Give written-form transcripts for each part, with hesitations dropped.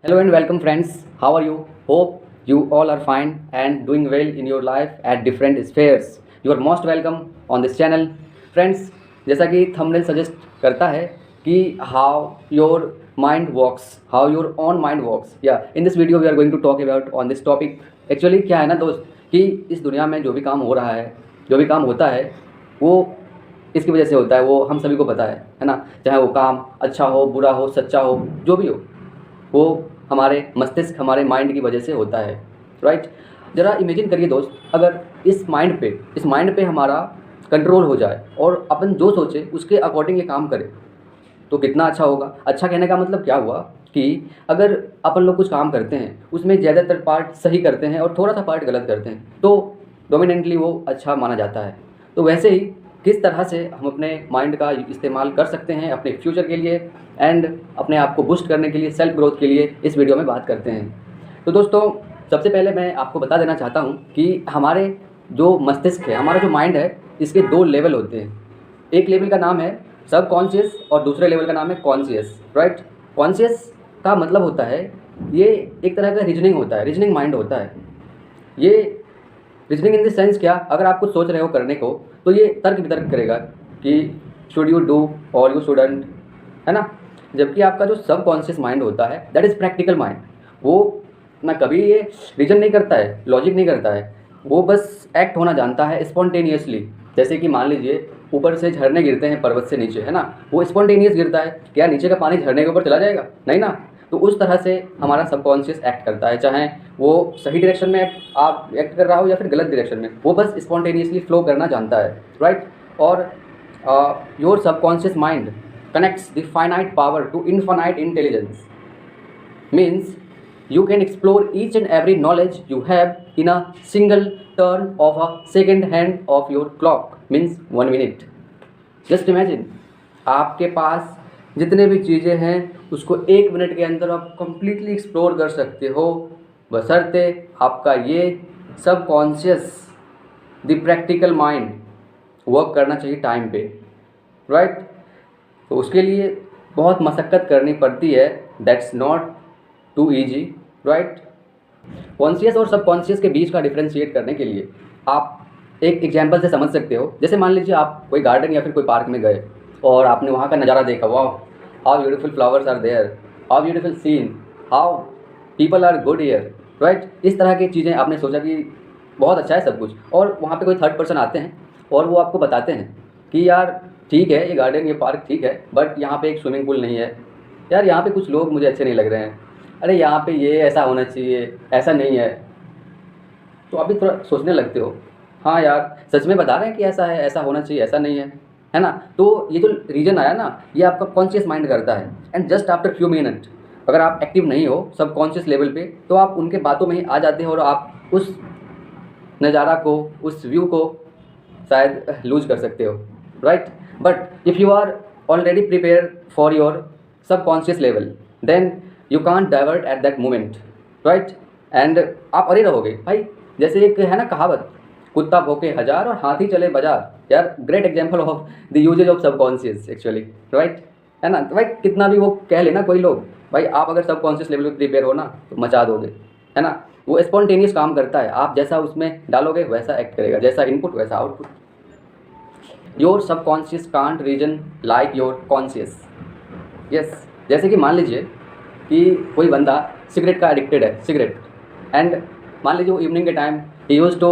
Hello and welcome, friends. How are you? Hope you all are fine and doing well in your life at different spheres. You are most welcome on this channel. Friends, जैसा कि thumbnail suggest करता है कि how your mind works, how your own mind works. Yeah, in this video we are going to talk about on this topic. Actually क्या है ना दोस्त कि इस दुनिया में जो भी काम हो रहा है, जो भी काम होता है, वो इसकी वजह से होता है, वो हम सभी को पता है ना। चाहे वो काम अच्छा हो, बुरा हो, सच्चा हो, जो भी हो, वो हमारे मस्तिष्क, हमारे माइंड की वजह से होता है, राइट। ज़रा इमेजिन करिए दोस्त, अगर इस माइंड पे हमारा कंट्रोल हो जाए और अपन जो सोचे उसके अकॉर्डिंग ये काम करे तो कितना अच्छा होगा। अच्छा कहने का मतलब क्या हुआ कि अगर अपन लोग कुछ काम करते हैं उसमें ज़्यादातर पार्ट सही करते हैं और थोड़ा सा पार्ट गलत करते हैं तो डोमिनेंटली वो अच्छा माना जाता है। तो वैसे ही किस तरह से हम अपने माइंड का इस्तेमाल कर सकते हैं अपने फ्यूचर के लिए एंड अपने आप को बूस्ट करने के लिए, सेल्फ ग्रोथ के लिए, इस वीडियो में बात करते हैं। तो दोस्तों, सबसे पहले मैं आपको बता देना चाहता हूँ कि हमारे जो मस्तिष्क है, हमारा जो माइंड है, इसके दो लेवल होते हैं। एक लेवल का नाम है सब कॉन्शियस और दूसरे लेवल का नाम है कॉन्शियस, राइट। कॉन्शियस का मतलब होता है, ये एक तरह का रीजनिंग होता है, रीजनिंग माइंड होता है। ये रीजनिंग इन द सेंस क्या, अगर आप कुछ सोच रहे हो करने को तो ये तर्क वितर्क करेगा कि शुड यू डू और यू शुडंट, है ना। जबकि आपका जो सब कॉन्शियस माइंड होता है, दैट इज़ प्रैक्टिकल माइंड। वो ना कभी ये रीजन नहीं करता है, लॉजिक नहीं करता है, वो बस एक्ट होना जानता है स्पॉन्टेनियसली। जैसे कि मान लीजिए ऊपर से झरने गिरते हैं पर्वत से नीचे, है ना, वो स्पॉन्टेनियस गिरता है, क्या नीचे का पानी झरने के ऊपर चला जाएगा? नहीं ना। तो उस तरह से हमारा सबकॉन्शियस एक्ट करता है, चाहे वो सही डायरेक्शन में आप एक्ट कर रहा हो या फिर गलत डायरेक्शन में, वो बस स्पॉन्टेनियसली फ्लो करना जानता है, राइट। और your subconscious mind connects the finite power to infinite intelligence. Means you can explore each and every knowledge you have in a single turn of a second hand of your clock. Means 1 minute. Just imagine, आपके पास जितने भी चीज़ें हैं उसको 1 minute के अंदर आप completely explore कर सकते हो, बशर्ते आपका ये subconscious, the practical mind work करना चाहिए टाइम पे, राइट। तो उसके लिए बहुत मशक्क़त करनी पड़ती है, that's not too easy, right. Conscious और सबकॉन्शियस के बीच का डिफ्रेंशिएट करने के लिए आप एक एग्जांपल से समझ सकते हो। जैसे मान लीजिए आप कोई गार्डन या फिर कोई पार्क में गए और आपने वहाँ का नज़ारा देखा, वाह how beautiful flowers are there, how beautiful scene, how people are good here, right. इस तरह की चीज़ें आपने सोचा कि बहुत अच्छा है सब कुछ, और वहाँ पे कोई थर्ड पर्सन आते हैं और वो आपको बताते हैं कि यार ठीक है, ये गार्डन, ये पार्क ठीक है, बट यहाँ पे एक स्विमिंग पूल नहीं है, यार यहाँ पे कुछ लोग मुझे अच्छे नहीं लग रहे हैं, अरे यहाँ पे ये ऐसा होना चाहिए, ऐसा नहीं है। तो आप भी थोड़ा सोचने लगते हो, हाँ यार सच में बता रहे हैं कि ऐसा है, ऐसा होना चाहिए, ऐसा नहीं है ना। तो ये जो रीजन आया ना, ये आपका कॉन्शियस माइंड करता है। And just after few minute, अगर आप एक्टिव नहीं हो सबकॉन्शियस लेवल पे, तो आप उनके बातों में ही आ जाते हो और आप उस नज़ारा को, उस व्यू को शायद लूज कर सकते हो, right. But if you are already prepared for your subconscious level, then you can't divert at that moment, right? And आप अरे रहोगे भाई। जैसे एक है ना कहावत, कुत्ता भौंके हजार और हाथी चले बाजार। यार great example of the usages of subconscious actually, right, है ना। तो भाई कितना भी वो कह लेना कोई लोग, भाई आप अगर सबकॉन्शियस लेवल पर प्रिपेयर हो ना तो मचा दोगे, है ना। वो स्पॉन्टेनियस काम करता है, आप जैसा उसमें डालोगे वैसा एक्ट करेगा, जैसा इनपुट वैसा output. Your subconscious can't reason like your conscious. Yes, जैसे कि मान लीजिए कि कोई बंदा सिगरेट का एडिक्टेड है, सिगरेट, एंड मान लीजिए वो इवनिंग के टाइम ही used to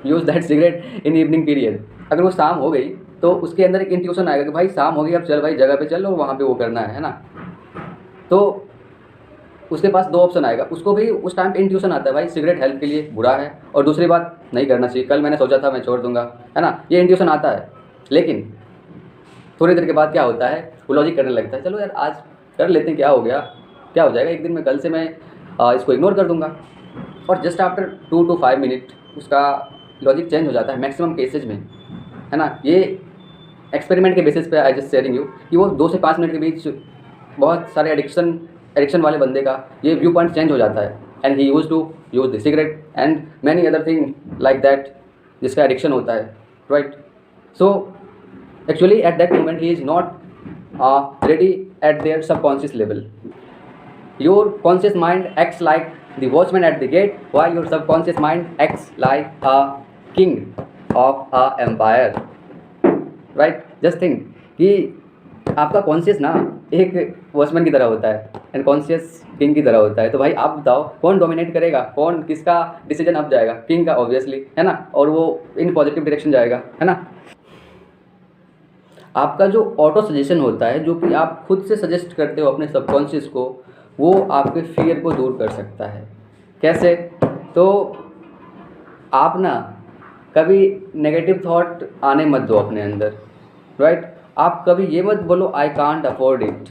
use that cigarette in evening period. अगर वो शाम हो गई तो उसके अंदर एक इंट्यूशन आएगा कि भाई शाम हो गई, अब चल भाई जगह पे चल और वहाँ पे वो करना है ना। तो उसके पास दो ऑप्शन आएगा, उसको भी उस टाइम पे इंट्यूशन आता है भाई सिगरेट हेल्थ के लिए बुरा है, और दूसरी बात नहीं करना चाहिए, कल मैंने सोचा था मैं छोड़ दूंगा, है ना। ये इंट्यूशन आता है, लेकिन थोड़ी देर के बाद क्या होता है, वो लॉजिक करने लगता है, चलो यार आज कर लेते हैं, क्या हो गया, क्या हो जाएगा, एक दिन में, कल से मैं इसको इग्नोर कर दूंगा। और जस्ट आफ्टर 2 to 5 मिनट उसका लॉजिक चेंज हो जाता है मैक्सिमम केसेज में, है ना। ये एक्सपेरिमेंट के बेसिस पे आई जस्ट शेयरिंग यू कि वो 2 से 5 मिनट के बीच बहुत सारे एडिक्शन वाले बंदे का ये व्यू पॉइंट चेंज हो जाता है, and he used to use the cigarette and many other thing like that, जिसका एडिक्शन होता है, right. So actually at that moment he is not ready at their subconscious level. Your conscious mind acts like the watchman at the gate while your subconscious mind acts like a king of a empire, right? Just think कि आपका conscious ना एक watchman की तरह होता है and conscious king की तरह होता है। तो भाई आप बताओ कौन डोमिनेट करेगा, कौन किसका डिसीजन अब जाएगा? किंग का ऑब्वियसली, है ना, और वो इन पॉजिटिव डायरेक्शन जाएगा, है ना। आपका जो ऑटो सजेशन होता है, जो कि आप खुद से सजेस्ट करते हो अपने सबकॉन्शियस को, वो आपके फियर को दूर कर सकता है। कैसे? तो आप ना कभी नेगेटिव थॉट आने मत दो अपने अंदर, राइट? आप कभी ये मत बोलो आई कांट अफोर्ड इट,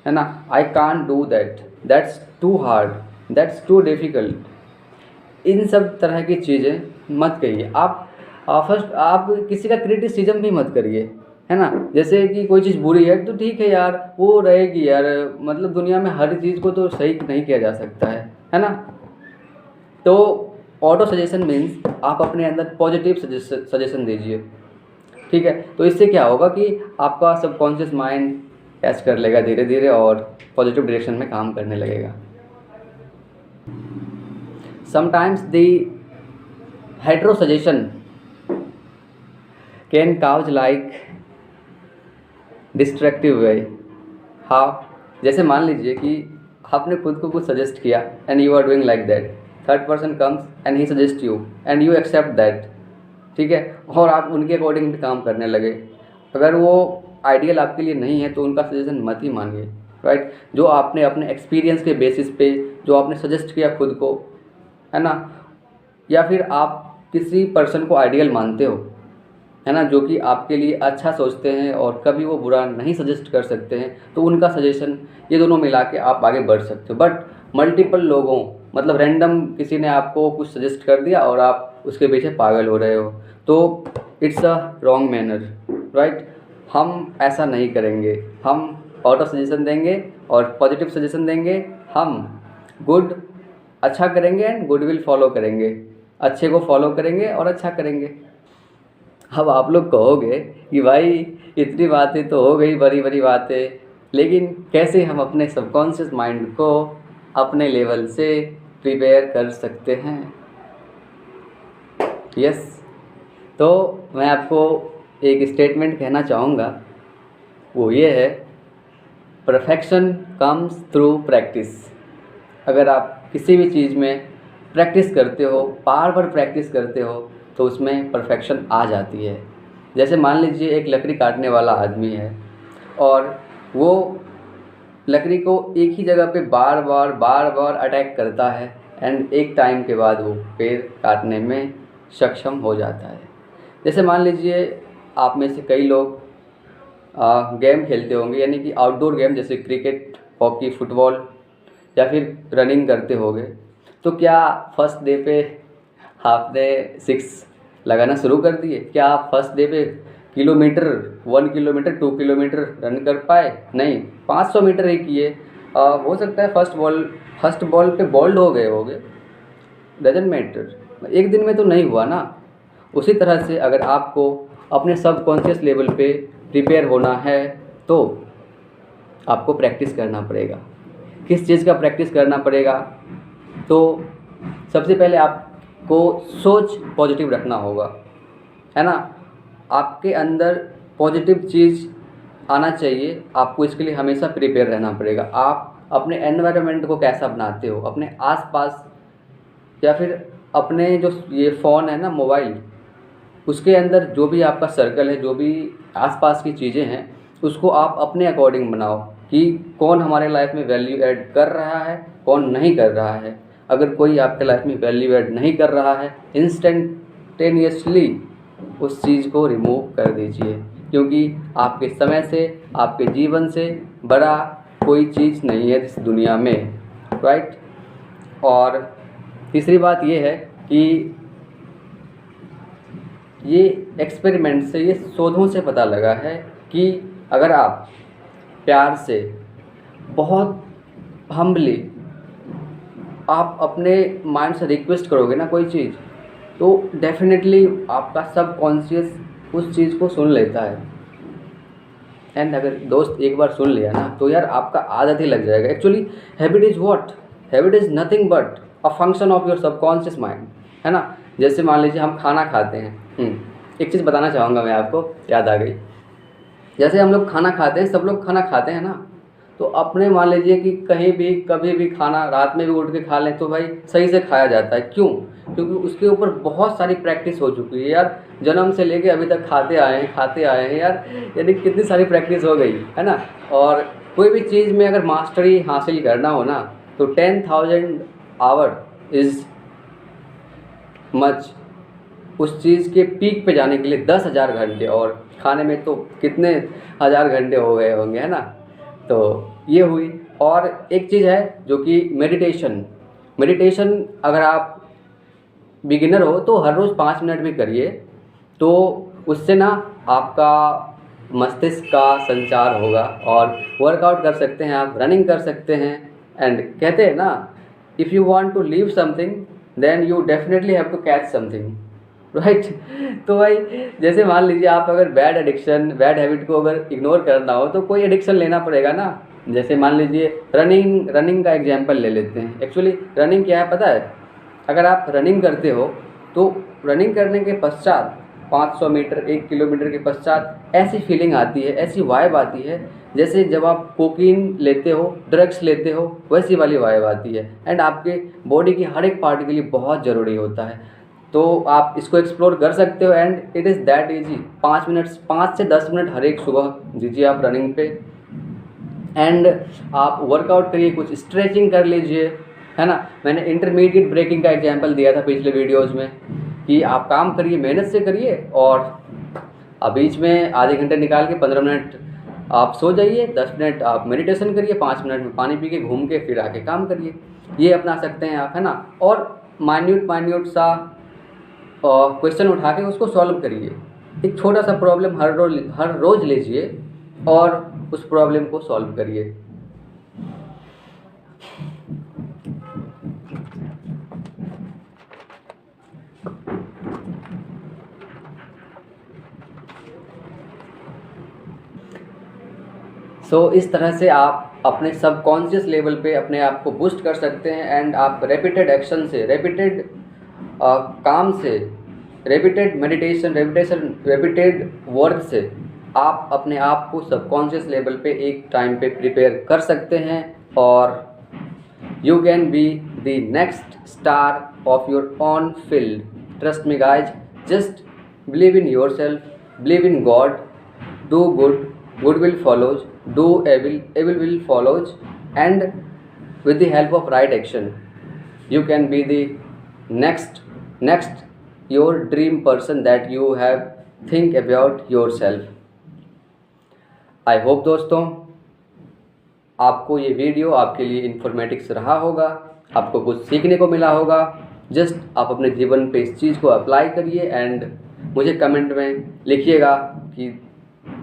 है ना, I can't do that, that's too hard, that's too difficult. इन सब तरह की चीज़ें मत कहिए। आप फर्स्ट आप किसी का क्रिटिसिज्म भी मत करिए, है ना। जैसे कि कोई चीज़ बुरी है तो ठीक है यार, वो रहेगी यार, मतलब दुनिया में हर चीज़ को तो सही नहीं किया जा सकता है ना। तो ऑटो सजेशन मीन्स आप अपने अंदर पॉजिटिव सजेशन दीजिए, ठीक है। तो इससे क्या होगा कि आपका सबकॉन्शियस माइंड कैच कर लेगा धीरे धीरे और पॉजिटिव डायरेक्शन में काम करने लगेगा। Sometimes the hetero suggestion can cause like destructive way. हाँ, जैसे मान लीजिए कि आपने खुद को कुछ सजेस्ट किया and you are doing like that, third person comes and he suggest you and you accept that, ठीक है, और आप उनके अकॉर्डिंग भी काम करने लगे। अगर वो आइडियल आपके लिए नहीं है तो उनका सजेशन मत ही मानिए, राइट। जो आपने अपने एक्सपीरियंस के बेसिस पे जो आपने सजेस्ट किया खुद को, है ना, या फिर आप किसी पर्सन को आइडियल मानते हो, है ना, जो कि आपके लिए अच्छा सोचते हैं और कभी वो बुरा नहीं सजेस्ट कर सकते हैं, तो उनका सजेशन, ये दोनों मिला के आप आगे बढ़ सकते हो। बट मल्टीपल लोगों, मतलब रैंडम किसी ने आपको कुछ सजेस्ट कर दिया और आप उसके पीछे पागल हो रहे हो, तो it's a wrong manner, right. हम ऐसा नहीं करेंगे। हम ऑटो सजेशन देंगे और पॉजिटिव सजेशन देंगे। हम गुड अच्छा करेंगे एंड गुड विल फॉलो करेंगे, अच्छे को फॉलो करेंगे और अच्छा करेंगे। अब आप लोग कहोगे कि भाई इतनी बातें तो हो गई, बड़ी बड़ी बातें, लेकिन कैसे हम अपने सबकॉन्शियस माइंड को अपने लेवल से प्रिपेयर कर सकते हैं? यस, तो मैं आपको एक स्टेटमेंट कहना चाहूँगा, वो ये है, परफेक्शन कम्स थ्रू प्रैक्टिस। अगर आप किसी भी चीज़ में प्रैक्टिस करते हो, बार बार प्रैक्टिस करते हो, तो उसमें परफेक्शन आ जाती है। जैसे मान लीजिए एक लकड़ी काटने वाला आदमी है और वो लकड़ी को एक ही जगह पे बार बार अटैक करता है एंड एक टाइम के बाद वो पेड़ काटने में सक्षम हो जाता है। जैसे मान लीजिए आप में से कई लोग गेम खेलते होंगे, यानी कि आउटडोर गेम जैसे क्रिकेट, हॉकी, फुटबॉल या फिर रनिंग करते होंगे। तो क्या फर्स्ट डे पे आपने 6 लगाना शुरू कर दिए? क्या आप फर्स्ट डे पे किलोमीटर, 1 किलोमीटर, 2 किलोमीटर रन कर पाए? नहीं, 500 मीटर ही किए। हो सकता है फर्स्ट बॉल पे बॉल्ड हो गए होगे, डजंट मैटर, एक दिन में तो नहीं हुआ ना। उसी तरह से अगर आपको अपने सबकॉन्शियस लेवल पे प्रिपेयर होना है तो आपको प्रैक्टिस करना पड़ेगा। किस चीज़ का प्रैक्टिस करना पड़ेगा? तो सबसे पहले आपको सोच पॉजिटिव रखना होगा, है ना। आपके अंदर पॉजिटिव चीज़ आना चाहिए, आपको इसके लिए हमेशा प्रिपेयर रहना पड़ेगा। आप अपने एनवायरनमेंट को कैसा बनाते हो, अपने आसपास या फिर अपने जो ये फ़ोन है ना, मोबाइल, उसके अंदर जो भी आपका सर्कल है, जो भी आसपास की चीज़ें हैं, उसको आप अपने अकॉर्डिंग बनाओ कि कौन हमारे लाइफ में वैल्यू ऐड कर रहा है, कौन नहीं कर रहा है। अगर कोई आपके लाइफ में वैल्यू ऐड नहीं कर रहा है, इंस्टेंटेनियसली उस चीज़ को रिमूव कर दीजिए, क्योंकि आपके समय से, आपके जीवन से बड़ा कोई चीज़ नहीं है इस दुनिया में, राइट। और तीसरी बात ये है कि ये एक्सपेरिमेंट से, ये शोधों से पता लगा है कि अगर आप प्यार से, बहुत हम्बली आप अपने माइंड से रिक्वेस्ट करोगे ना कोई चीज़, तो डेफिनेटली आपका सबकॉन्शियस उस चीज़ को सुन लेता है। एंड अगर दोस्त एक बार सुन लिया ना तो यार आपका आदत ही लग जाएगा। Actually habit is what, habit is nothing but a function of your subconscious mind, है ना। जैसे मान लीजिए हम खाना खाते हैं, एक चीज़ बताना चाहूँगा मैं आपको, याद आ गई। जैसे हम लोग खाना खाते हैं, सब लोग खाना खाते हैं ना, तो अपने मान लीजिए कि कहीं भी कभी भी खाना रात में भी उठ के खा लें तो भाई सही से खाया जाता है। क्यों? क्योंकि उसके ऊपर बहुत सारी प्रैक्टिस हो चुकी है यार, जन्म से लेके अभी तक खाते आए हैं यार, यानी कितनी सारी प्रैक्टिस हो गई है ना। और कोई भी चीज़ में अगर मास्टरी हासिल करना हो ना तो 10,000 आवर इज़ मच। उस चीज़ के पीक पे जाने के लिए 10,000 घंटे, और खाने में तो कितने हज़ार घंटे हो गए होंगे, है ना। तो ये हुई। और एक चीज़ है जो कि मेडिटेशन अगर आप बिगिनर हो तो हर रोज़ 5 मिनट भी करिए, तो उससे ना आपका मस्तिष्क का संचार होगा। और वर्कआउट कर सकते हैं आप, रनिंग कर सकते हैं। एंड कहते हैं ना, if you want to leave something then you definitely have to catch something, right. तो भाई जैसे मान लीजिए आप अगर बैड हैबिट को अगर इग्नोर करना हो तो कोई एडिक्शन लेना पड़ेगा ना। जैसे मान लीजिए रनिंग का एग्जांपल ले लेते हैं। एक्चुअली रनिंग क्या है पता है? अगर आप रनिंग करते हो तो रनिंग करने के पश्चात 500 मीटर 1 किलोमीटर के पश्चात ऐसी फीलिंग आती है, ऐसी वाइब आती है जैसे जब आप कोकीन लेते हो, ड्रग्स लेते हो, वैसी वाली वाइब आती है। एंड आपके बॉडी की हर एक पार्ट के लिए बहुत ज़रूरी होता है। तो आप इसको एक्सप्लोर कर सकते हो and it is that easy. 5 से 10 मिनट हर एक सुबह दीजिए आप रनिंग पे। एंड आप वर्कआउट करिए, कुछ स्ट्रेचिंग कर लीजिए, है ना। मैंने इंटरमीडिएट ब्रेकिंग का एग्जांपल दिया था पिछले वीडियोज़ में कि आप काम करिए, मेहनत से करिए, और बीच में आधे घंटे निकाल के 15 मिनट आप सो जाइए, 10 मिनट आप मेडिटेशन करिए, 5 मिनट में पानी पी के घूम के फिर आके काम करिए। ये अपना सकते हैं आप, है ना। और माइन्यूट सा क्वेश्चन उठा के उसको सॉल्व करिए। एक छोटा सा प्रॉब्लम हर रोज़ लीजिए और उस प्रॉब्लम को सॉल्व करिए। इस तरह से आप अपने सबकॉन्शियस लेवल पे अपने आप को बूस्ट कर सकते हैं। एंड आप रेपिटेड एक्शन से, रेपिटेड काम से, रेपिटेड मेडिटेशन, रेपिटेड वर्क से आप अपने आप को सबकॉन्शियस लेवल पे एक टाइम पे प्रिपेयर कर सकते हैं। और you can be the next star of your own field. Trust me guys, just believe in your self, believe in God, do good, good will follows, do evil will follows, and with the help of right action you can be the next your dream person that you have think about yourself. I hope दोस्तों आपको ये video आपके लिए informative रहा होगा, आपको कुछ सीखने को मिला होगा। जस्ट आप अपने जीवन पे इस चीज़ को अप्लाई करिए एंड मुझे कमेंट में लिखिएगा कि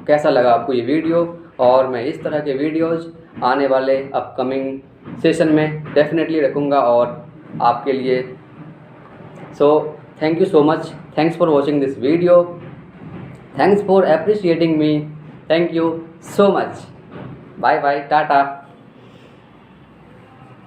कैसा लगा आपको ये वीडियो। और मैं इस तरह के वीडियोज़ आने वाले अपकमिंग सेशन में डेफिनेटली रखूँगा और आपके लिए। So thank you so much, thanks for watching this video, thanks for appreciating me, thank you so much, bye bye, Tata.